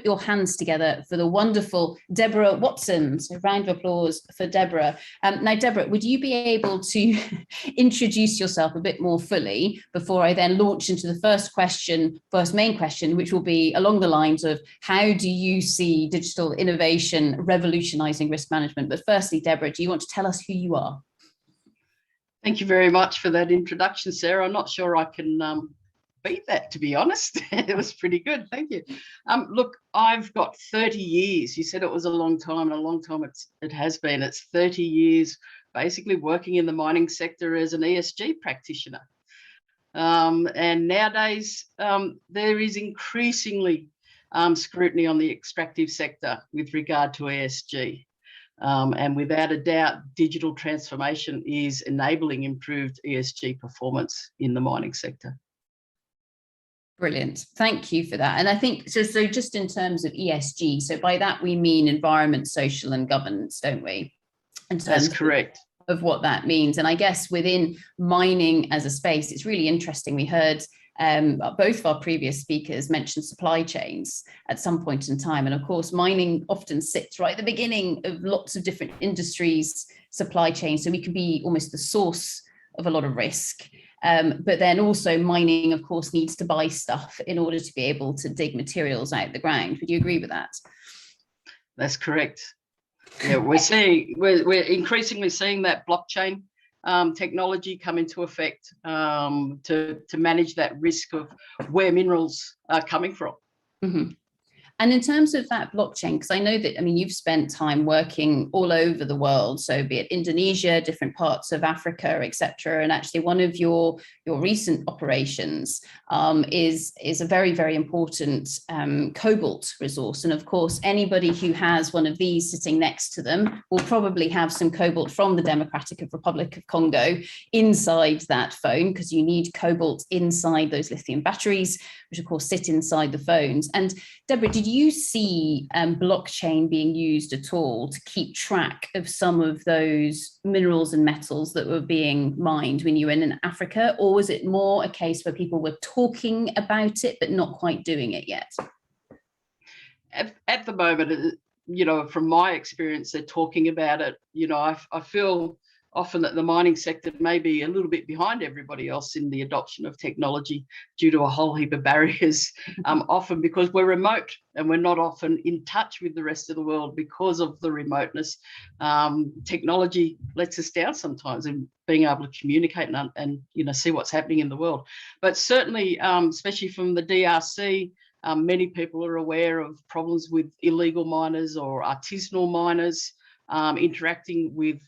put your hands together for the wonderful Debra Watson. So round of applause for Debra. Now, Debra, would you be able to introduce yourself a bit more fully before I then launch into the first main question, which will be along the lines of how do you see digital innovation revolutionizing risk management? But firstly, Debra, do you want to tell us who you are? Thank you very much for that introduction, Sarah. I'm not sure I can beat that, to be honest. It was pretty good. Thank you. Look, I've got 30 years. You said it was a long time, and a long time it has been. It's 30 years basically working in the mining sector as an ESG practitioner. And nowadays, there is increasingly scrutiny on the extractive sector with regard to ESG. And without a doubt, digital transformation is enabling improved ESG performance in the mining sector. Brilliant. Thank you for that. And I think, so just in terms of ESG, so by that we mean environment, social and governance, don't we? That's correct. Of what that means. And I guess within mining as a space, it's really interesting. We heard both of our previous speakers mention supply chains at some point in time. And of course, mining often sits right at the beginning of lots of different industries' supply chains. So we can be almost the source of a lot of risk. But then also mining, of course, needs to buy stuff in order to be able to dig materials out the ground. Would you agree with that? That's correct. Yeah, we're increasingly seeing that blockchain technology come into effect to manage that risk of where minerals are coming from. Mm-hmm. And in terms of that blockchain, because I know that, I mean, you've spent time working all over the world, so be it Indonesia, different parts of Africa, etc. And actually one of your recent operations is a very, very important cobalt resource. And of course, anybody who has one of these sitting next to them will probably have some cobalt from the Democratic Republic of Congo inside that phone, because you need cobalt inside those lithium batteries, which of course sit inside the phones. And Debra, did you see blockchain being used at all to keep track of some of those minerals and metals that were being mined when you were in Africa? Or was it more a case where people were talking about it, but not quite doing it yet? At the moment, you know, from my experience, they're talking about it. You know, I feel often that the mining sector may be a little bit behind everybody else in the adoption of technology due to a whole heap of barriers, often because we're remote and we're not often in touch with the rest of the world because of the remoteness. Technology lets us down sometimes in being able to communicate and you know, see what's happening in the world. But certainly, especially from the DRC, many people are aware of problems with illegal miners or artisanal miners, interacting with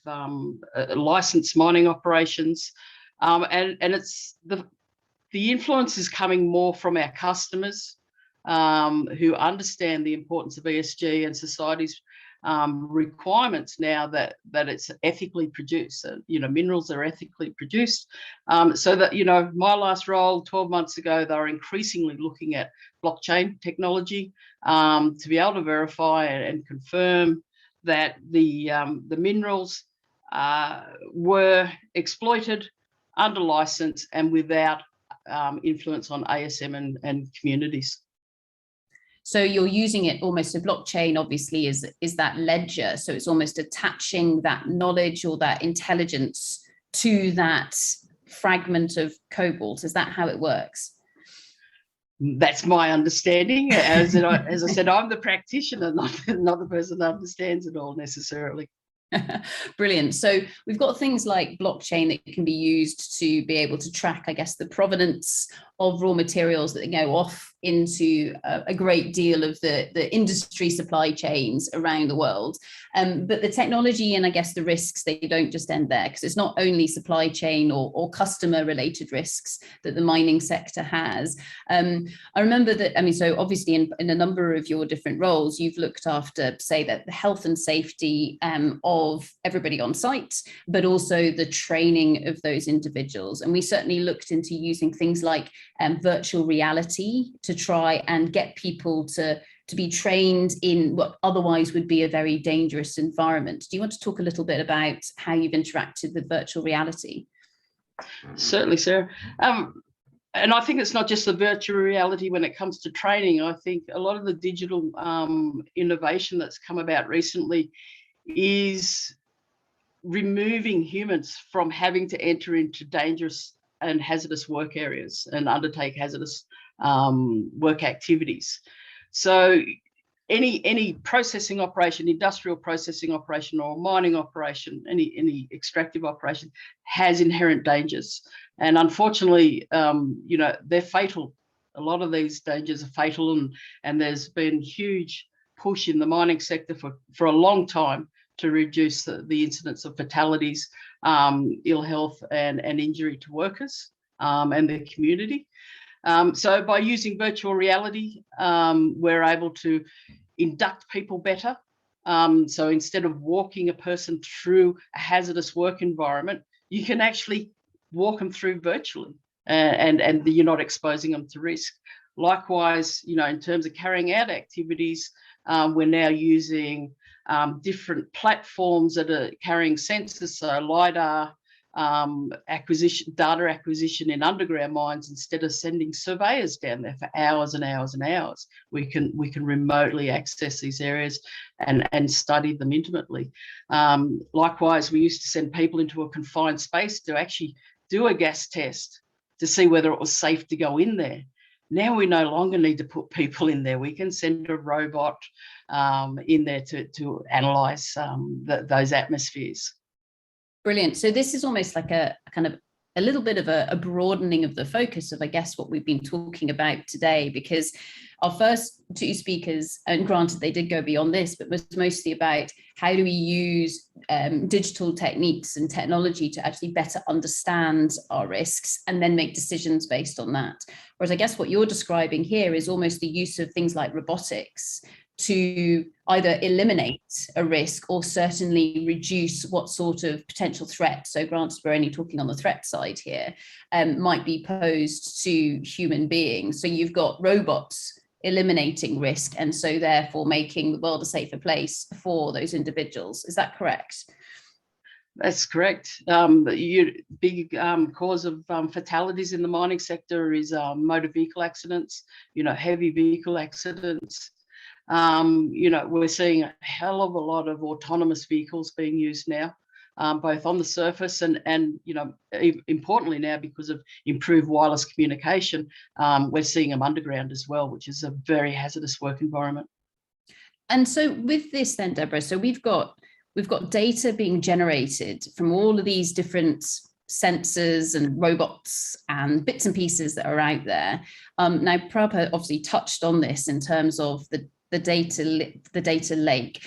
licensed mining operations, and it's the influence is coming more from our customers who understand the importance of ESG and society's requirements now that it's ethically produced. You know, minerals are ethically produced, so that, you know, my last role 12 months ago, they were increasingly looking at blockchain technology to be able to verify and confirm that the minerals were exploited under license and without influence on ASM and communities. So you're using it almost, a blockchain obviously is that ledger. So it's almost attaching that knowledge or that intelligence to that fragment of cobalt. Is that how it works? That's my understanding. As I said, I'm the practitioner, not the person that understands it all necessarily. Brilliant. So we've got things like blockchain that can be used to be able to track, I guess, the provenance of raw materials that go off into a great deal of the industry supply chains around the world. But the technology and I guess the risks, they don't just end there, because it's not only supply chain or customer related risks that the mining sector has. I remember that, I mean, so obviously in a number of your different roles, you've looked after, say, that the health and safety of everybody on site, but also the training of those individuals. And we certainly looked into using things like virtual reality to try and get people to be trained in what otherwise would be a very dangerous environment. Do you want to talk a little bit about how you've interacted with virtual reality? Certainly, Sarah. And I think it's not just the virtual reality when it comes to training. I think a lot of the digital innovation that's come about recently is removing humans from having to enter into dangerous and hazardous work areas and undertake hazardous work activities. So any processing operation, industrial processing operation or mining operation, any extractive operation has inherent dangers. And unfortunately, they're fatal. A lot of these dangers are fatal, and there's been huge push in the mining sector for a long time to reduce the incidence of fatalities, ill health and injury to workers and the community. So by using virtual reality, we're able to induct people better. So instead of walking a person through a hazardous work environment, you can actually walk them through virtually, and you're not exposing them to risk. Likewise, in terms of carrying out activities, we're now using different platforms that are carrying sensors, so LiDAR, data acquisition in underground mines. Instead of sending surveyors down there for hours and hours and hours, we can remotely access these areas and study them intimately. Likewise, we used to send people into a confined space to actually do a gas test to see whether it was safe to go in there. Now we no longer need to put people in there. We can send a robot in there to analyse those atmospheres. Brilliant. So this is almost like a kind of a little bit of a broadening of the focus of, I guess, what we've been talking about today, because our first two speakers, and granted they did go beyond this, but was mostly about how do we use digital techniques and technology to actually better understand our risks and then make decisions based on that. Whereas I guess what you're describing here is almost the use of things like robotics to either eliminate a risk or certainly reduce what sort of potential threat, so granted we're only talking on the threat side here, might be posed to human beings. So you've got robots eliminating risk and so therefore making the world a safer place for those individuals. Is that correct? That's correct. Big cause of fatalities in the mining sector is motor vehicle accidents, heavy vehicle accidents. We're seeing a hell of a lot of autonomous vehicles being used now, both on the surface and importantly now, because of improved wireless communication, we're seeing them underground as well, which is a very hazardous work environment. And so with this then, Deborah, so we've got data being generated from all of these different sensors and robots and bits and pieces that are out there. Now, Prabha obviously touched on this in terms of the data lake.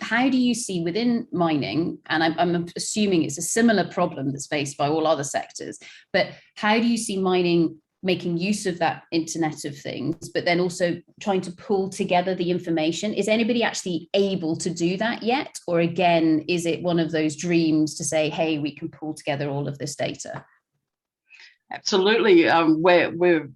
How do you see within mining, and I'm assuming it's a similar problem that's faced by all other sectors, but how do you see mining making use of that Internet of Things, but then also trying to pull together the information? Is anybody actually able to do that yet? Or again, is it one of those dreams to say, hey, we can pull together all of this data? Absolutely. We're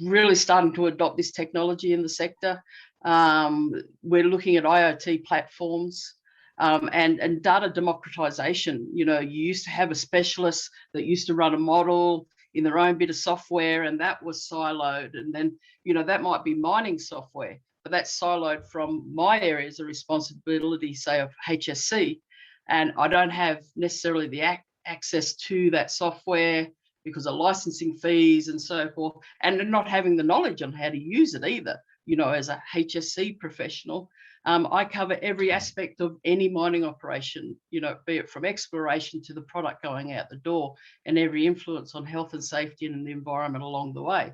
really starting to adopt this technology in the sector. We're looking at IoT platforms and data democratization. You used to have a specialist that used to run a model in their own bit of software, and that was siloed. And then, that might be mining software, but that's siloed from my areas of responsibility, say of HSC. And I don't have necessarily the access to that software because of licensing fees and so forth, and not having the knowledge on how to use it either. As a HSC professional, I cover every aspect of any mining operation, be it from exploration to the product going out the door, and every influence on health and safety and the environment along the way.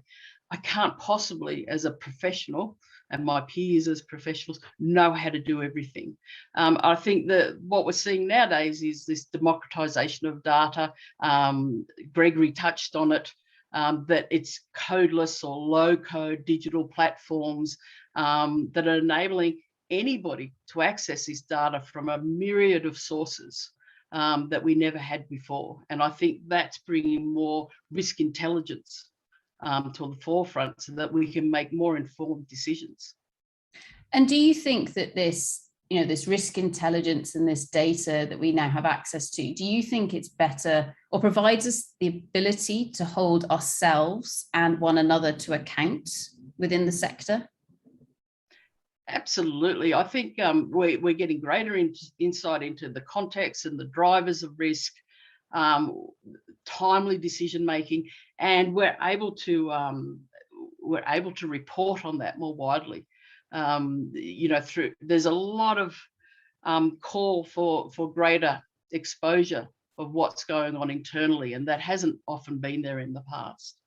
I can't possibly, as a professional, and my peers as professionals, know how to do everything. I think that what we're seeing nowadays is this democratization of data. Gregory touched on it. That it's codeless or low-code digital platforms that are enabling anybody to access this data from a myriad of sources that we never had before. And I think that's bringing more risk intelligence to the forefront so that we can make more informed decisions. And do you think that this this risk intelligence and this data that we now have access to, do you think it's better or provides us the ability to hold ourselves and one another to account within the sector? Absolutely. I think we're getting greater insight into the context and the drivers of risk, timely decision making, and we're able to report on that more widely. There's a lot of call for greater exposure of what's going on internally, and that hasn't often been there in the past.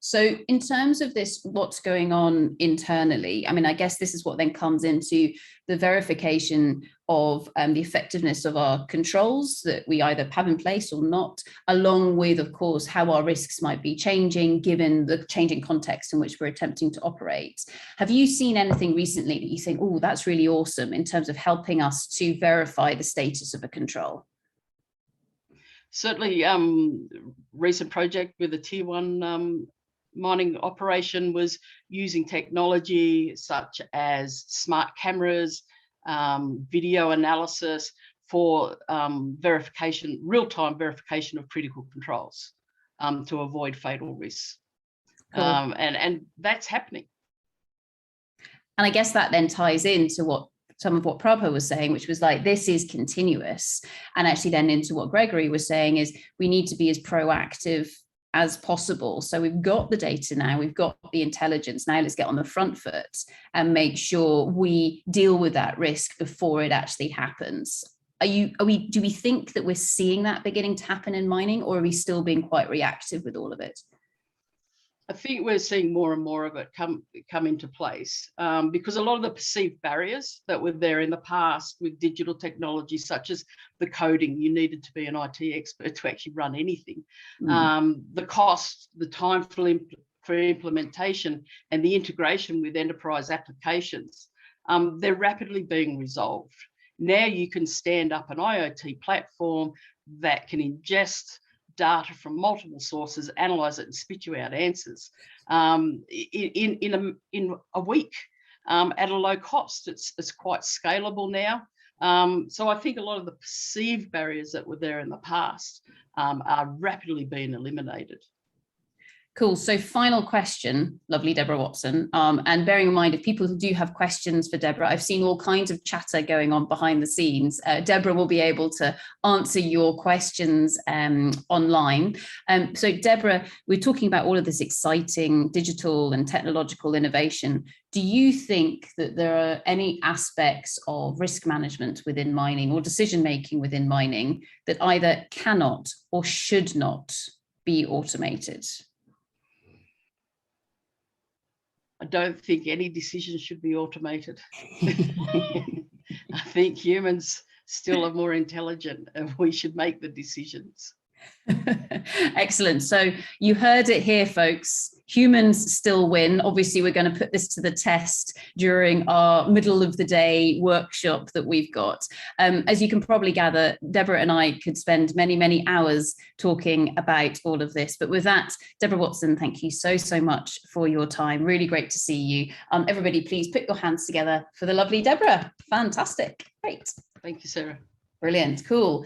So in terms of this, what's going on internally, I mean, I guess this is what then comes into the verification of the effectiveness of our controls that we either have in place or not, along with, of course, how our risks might be changing given the changing context in which we're attempting to operate. Have you seen anything recently that you think, oh, that's really awesome in terms of helping us to verify the status of a control? Certainly, recent project with a tier one mining operation was using technology such as smart cameras, video analysis for verification, real-time verification of critical controls to avoid fatal risks. Cool. And that's happening. And I guess that then ties into what some of what Prabha was saying, which was like, this is continuous. And actually then into what Gregory was saying is we need to be as proactive as possible. So we've got the data now, we've got the intelligence. Now let's get on the front foot and make sure we deal with that risk before it actually happens. Do we think that we're seeing that beginning to happen in mining, or are we still being quite reactive with all of it? I think we're seeing more and more of it come into place because a lot of the perceived barriers that were there in the past with digital technology, such as the coding, you needed to be an IT expert to actually run anything. The cost, the time for implementation, and the integration with enterprise applications, they're rapidly being resolved. Now you can stand up an IoT platform that can ingest data from multiple sources, analyze it, and spit you out answers in a week at a low cost. It's quite scalable now. So I think a lot of the perceived barriers that were there in the past are rapidly being eliminated. Cool. So final question, lovely Debra Watson. And bearing in mind, if people do have questions for Debra, I've seen all kinds of chatter going on behind the scenes. Debra will be able to answer your questions online. So Debra, we're talking about all of this exciting digital and technological innovation. Do you think that there are any aspects of risk management within mining or decision-making within mining that either cannot or should not be automated? I don't think any decision should be automated. I think humans still are more intelligent and we should make the decisions. Excellent. So you heard it here, folks. Humans still win. Obviously, we're going to put this to the test during our middle of the day workshop that we've got. As you can probably gather, Debra and I could spend many, many hours talking about all of this. But with that, Debra Watson, thank you so, so much for your time. Really great to see you. Everybody, please put your hands together for the lovely Debra. Fantastic. Great. Thank you, Sarah. Brilliant. Cool.